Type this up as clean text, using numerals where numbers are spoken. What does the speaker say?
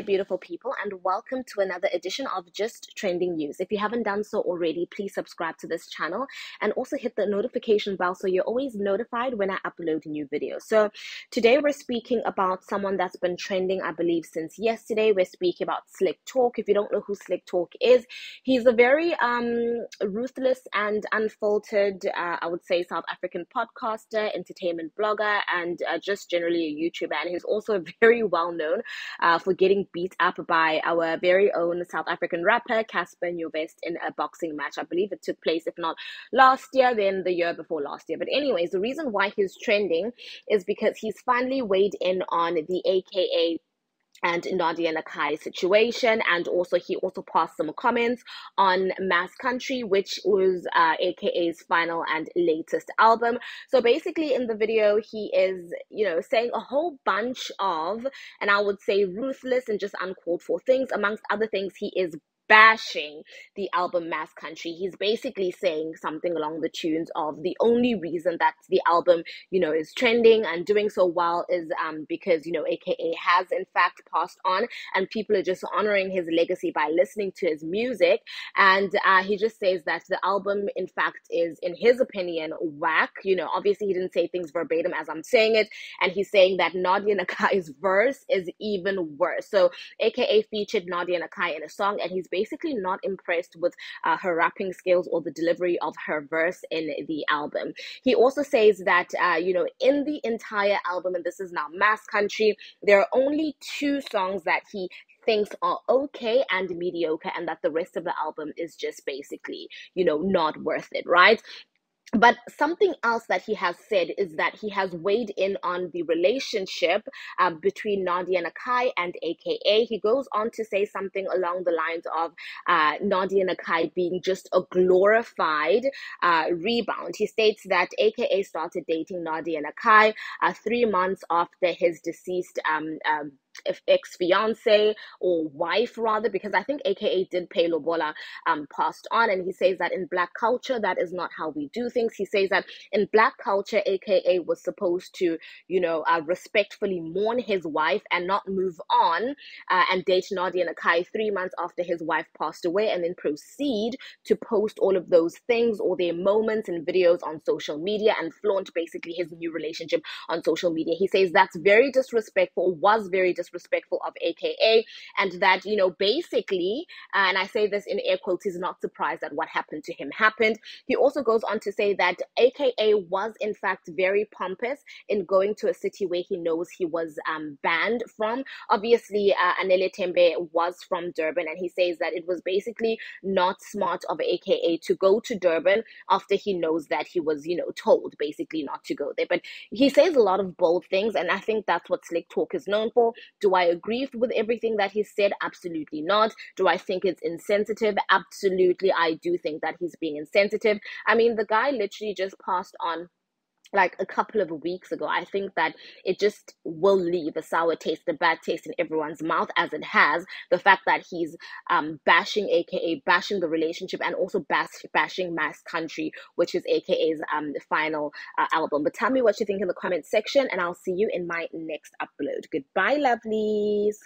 Beautiful people, and welcome to another edition of Just Trending News. If you haven't done so already, please subscribe to this channel and also hit the notification bell so you're always notified when I upload new videos. So today we're speaking about someone that's been trending, I believe, since yesterday. We're speaking about SlikTalk. If you don't know who SlikTalk is, he's a very ruthless and unfiltered, I would say, South African podcaster, entertainment blogger, and just generally a YouTuber. And he's also very well known for getting beat up by our very own South African rapper Casper Nyovest in a boxing match. I believe it took place, if not last year, then the year before last year. But anyways, the reason why he's trending is because he's finally weighed in on the AKA and Nadia Nakai situation, and also he also passed some comments on Mass Country, which was AKA's final and latest album. So basically in the video he is, saying a whole bunch of, and I would say, ruthless and just uncalled for things. Amongst other things, he is bashing the album Mass Country. He's basically saying something along the tunes of the only reason that the album, is trending and doing so well is because, AKA has in fact passed on, and people are just honoring his legacy by listening to his music. And he just says that the album, in fact, is, in his opinion, whack. Obviously he didn't say things verbatim as I'm saying it, and he's saying that Nadia Nakai's verse is even worse. So AKA featured Nadia Nakai in a song, and he's basically not impressed with her rapping skills or the delivery of her verse in the album. He also says that, in the entire album, and this is now Mass Country, there are only 2 songs that he thinks are okay and mediocre, and that the rest of the album is just basically, not worth it, right? But something else that he has said is that he has weighed in on the relationship between Nadia Nakai and AKA. He goes on to say something along the lines of Nadia Nakai being just a glorified rebound. He states that AKA started dating Nadia Nakai 3 months after his deceased ex-fiance or wife, rather, because I think AKA did pay lobola, passed on. And he says that in Black culture, that is not how we do things. He says that in Black culture, AKA was supposed to, respectfully mourn his wife and not move on and date Nadia Nakai 3 months after his wife passed away, and then proceed to post all of those things or their moments and videos on social media and flaunt basically his new relationship on social media. He says that's very disrespectful, was very disrespectful of AKA, and that, basically, and I say this in air quotes, he's not surprised that what happened to him happened. He also goes on to say that AKA was in fact very pompous in going to a city where he knows he was banned from. Obviously, Anele Tembe was from Durban, and he says that it was basically not smart of AKA to go to Durban after he knows that he was, told basically not to go there. But he says a lot of bold things, and I think that's what SlikTalk is known for. Do I agree with everything that he said? Absolutely not. Do I think it's insensitive? Absolutely, I do think that he's being insensitive. I mean, the guy literally just passed on like a couple of weeks ago. I think that it just will leave a sour taste, a bad taste in everyone's mouth, as it has the fact that he's bashing AKA, bashing the relationship, and also bashing Mass Country, which is AKA's final album. But tell me what you think in the comment section, and I'll see you in my next upload. Goodbye, lovelies.